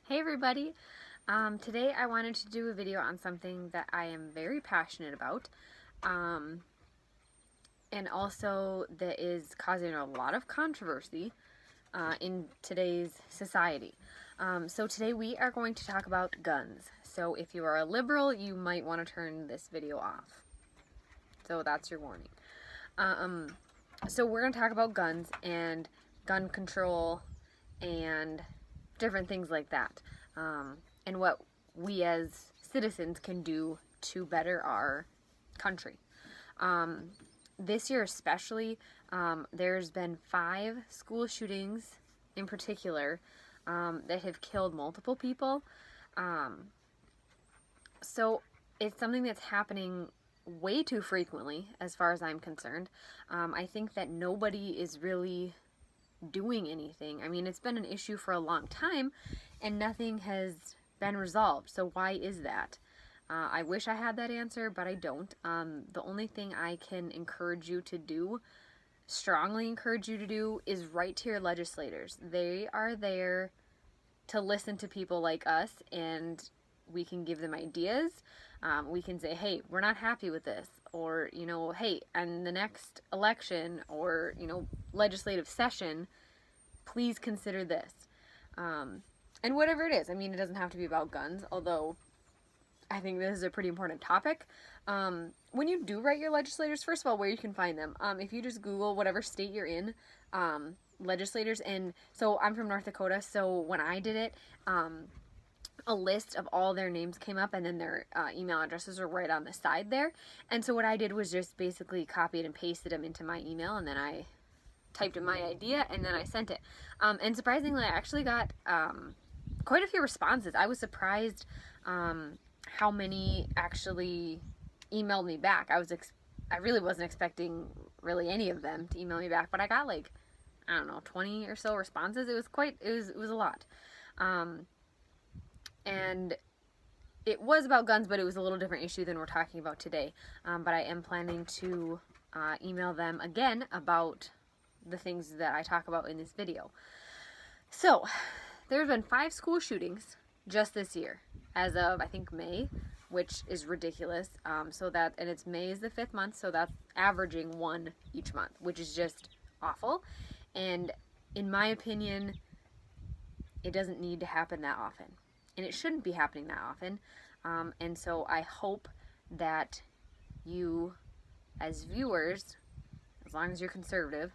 Hey everybody! Today I wanted to do a video on something that I am very passionate about um, and also that is causing a lot of controversy in today's society. So today we are going to talk about guns. So if you are a liberal, you might want to turn this video off. So that's your warning. So we're going to talk about guns and gun control and different things like that, and what we as citizens can do to better our country. This year especially, there's been 5 school shootings in particular that have killed multiple people. So it's something that's happening way too frequently as far as I'm concerned. I think that nobody is really doing anything. I mean, it's been an issue for a long time and nothing has been resolved. So why is that? I wish I had that answer, but I don't. The only thing I can encourage you to do, strongly encourage you to do, is write to your legislators. They are there to listen to people like us, and we can give them ideas. We can say, hey, we're not happy with this, or, hey, in the next election or, legislative session, please consider this. And whatever it is, I mean, it doesn't have to be about guns, although I think this is a pretty important topic. When you do write your legislators, first of all, where you can find them, if you just Google whatever state you're in, legislators, and so I'm from North Dakota, so when I did it, a list of all their names came up, and then their email addresses were right on the side there. And so what I did was just basically copied and pasted them into my email, and then I typed in my idea, and then I sent it. And surprisingly, I actually got quite a few responses. I was surprised how many actually emailed me back. I really wasn't expecting really any of them to email me back, but I got like, I don't know, 20 or so responses. It was a lot. And it was about guns, but it was a little different issue than we're talking about today. But I am planning to email them again about the things that I talk about in this video. So, there have been 5 school shootings just this year, as of, I think, May, which is ridiculous. And it's May is the 5th month, so that's averaging 1 each month, which is just awful. And in my opinion, it doesn't need to happen that often. And it shouldn't be happening that often. And so I hope that you, as viewers, as long as you're conservative,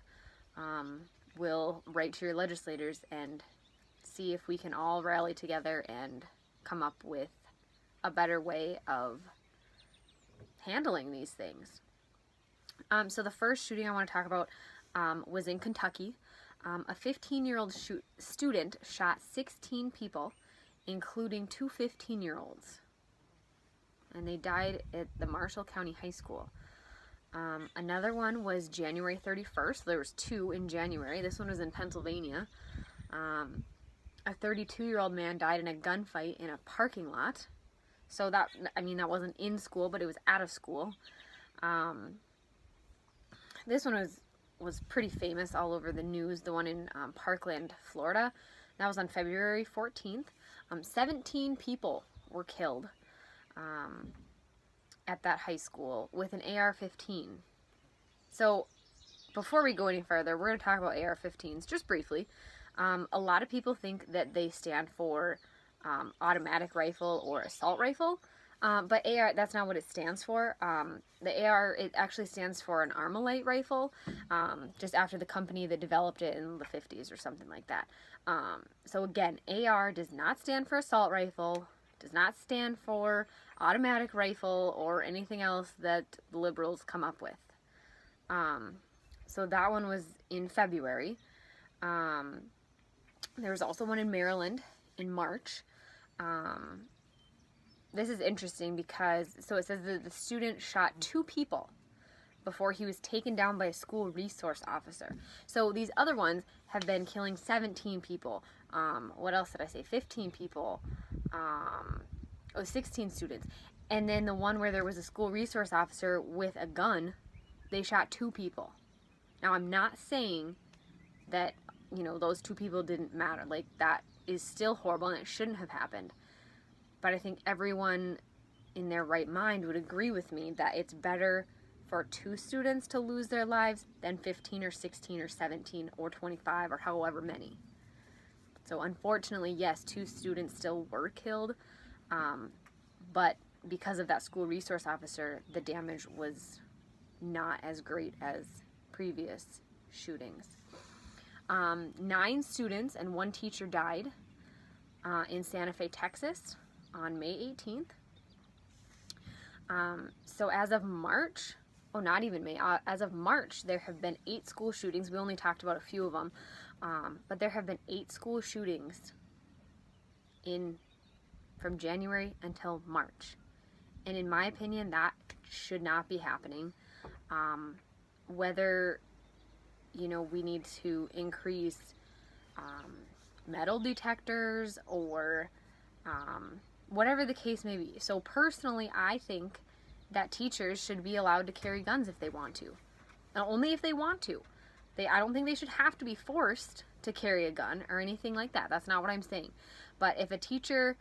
will write to your legislators and see if we can all rally together and come up with a better way of handling these things. So the first shooting I want to talk about was in Kentucky. A 15-year-old student shot 16 people, including 2 15-year-olds, and they died at the Marshall County High School. Another one was January 31st. There was 2 in January. This one was in Pennsylvania. A 32-year-old man died in a gunfight in a parking lot. So that wasn't in school, but it was out of school. This one was pretty famous all over the news. The one in Parkland, Florida. That was on February 14th. 17 people were killed at that high school with an AR-15. So before we go any further, we're going to talk about AR-15s just briefly. A lot of people think that they stand for automatic rifle or assault rifle, but AR, that's not what it stands for. The AR, it actually stands for an Armalite rifle, just after the company that developed it in the 50s or something like that. So again, AR does not stand for assault rifle, does not stand for automatic rifle or anything else that the liberals come up with. So that one was in February. There was also one in Maryland in March. This is interesting because, so it says that the student shot 2 people before he was taken down by a school resource officer. So these other ones have been killing 17 people. What else did I say? 15 people. 16 students. And then the one where there was a school resource officer with a gun, they shot 2 people. Now, I'm not saying that those two people didn't matter. Like, that is still horrible and it shouldn't have happened. But I think everyone in their right mind would agree with me that it's better for 2 students to lose their lives than 15 or 16 or 17 or 25 or however many. So unfortunately, yes, 2 students still were killed, but because of that school resource officer, the damage was not as great as previous shootings. 9 students and 1 teacher died in Santa Fe, Texas on May 18th. So as of March, not even May, as of March, there have been 8 school shootings. We only talked about a few of them, but there have been 8 school shootings from January until March. And in my opinion, that should not be happening. Whether, we need to increase metal detectors or whatever the case may be. So personally, I think that teachers should be allowed to carry guns if they want to. Only if they want to. I don't think they should have to be forced to carry a gun or anything like that. That's not what I'm saying. But if a teacher,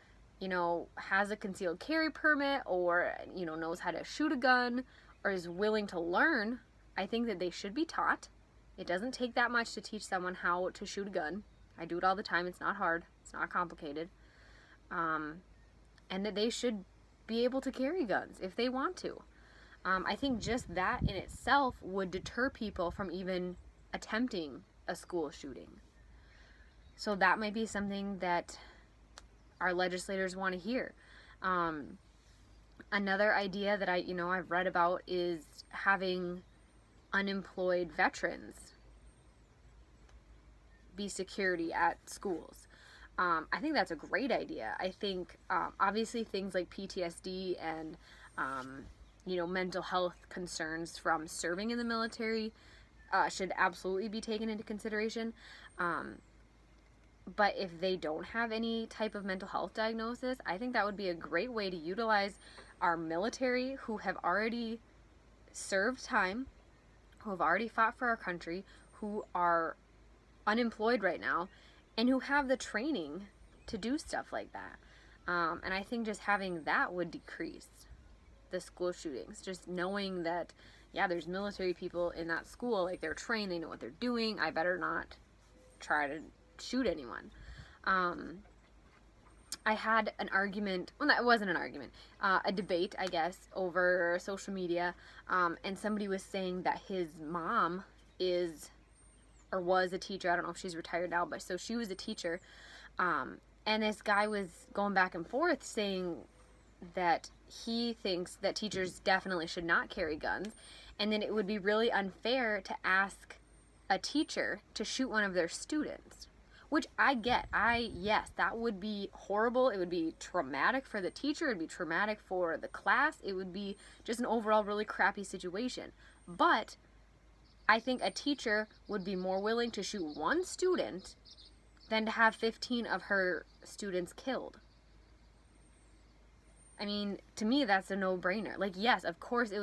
has a concealed carry permit or, knows how to shoot a gun or is willing to learn, I think that they should be taught. It doesn't take that much to teach someone how to shoot a gun. I do it all the time. It's not hard. It's not complicated. And that they should be able to carry guns if they want to. I think just that in itself would deter people from even attempting a school shooting. So that might be something that our legislators want to hear. Another idea that I've read about is having unemployed veterans be security at schools. I think that's a great idea. I think obviously things like PTSD and mental health concerns from serving in the military should absolutely be taken into consideration. But if they don't have any type of mental health diagnosis, I think that would be a great way to utilize our military who have already served time, who have already fought for our country, who are unemployed right now, and who have the training to do stuff like that. And I think just having that would decrease the school shootings. Just knowing that, there's military people in that school, like they're trained, they know what they're doing, I better not try to shoot anyone. I had an argument, it wasn't an argument, a debate, I guess, over social media, and somebody was saying that his mom was a teacher. I don't know if she's retired now, but so she was a teacher, and this guy was going back and forth saying that he thinks that teachers definitely should not carry guns, and then it would be really unfair to ask a teacher to shoot one of their students, which I get. Yes, that would be horrible. It would be traumatic for the teacher. It would be traumatic for the class. It would be just an overall really crappy situation. But I think a teacher would be more willing to shoot one student than to have 15 of her students killed. I mean, to me, that's a no-brainer. Like, yes, of course it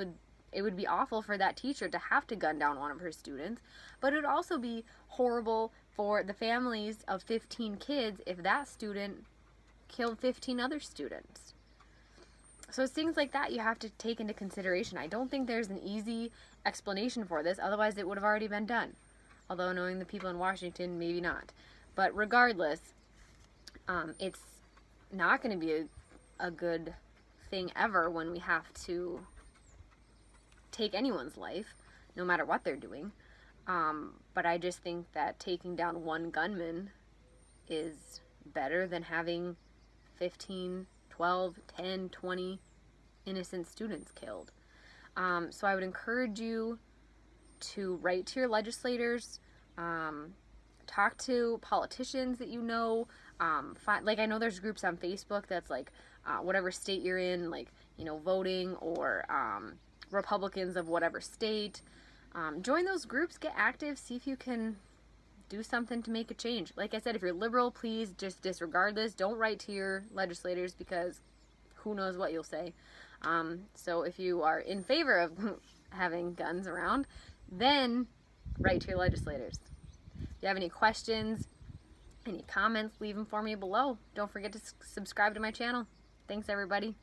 would be awful for that teacher to have to gun down one of her students, but it would also be horrible for the families of 15 kids if that student killed 15 other students. So it's things like that you have to take into consideration. I don't think there's an easy explanation for this, otherwise it would have already been done. Although knowing the people in Washington, maybe not. But regardless, it's not going to be a good thing ever when we have to take anyone's life, no matter what they're doing. But I just think that taking down one gunman is better than having 15, 12, 10, 20 innocent students killed. So I would encourage you to write to your legislators, talk to politicians that you know. I know there's groups on Facebook that's like whatever state you're in, like, voting, or Republicans of whatever state. Join those groups, get active, see if you can do something to make a change. Like I said, if you're liberal, please just disregard this. Don't write to your legislators because who knows what you'll say. So if you are in favor of having guns around, then write to your legislators. you have any questions, any comments, leave them for me below. Don't forget to subscribe to my channel. Thanks, everybody.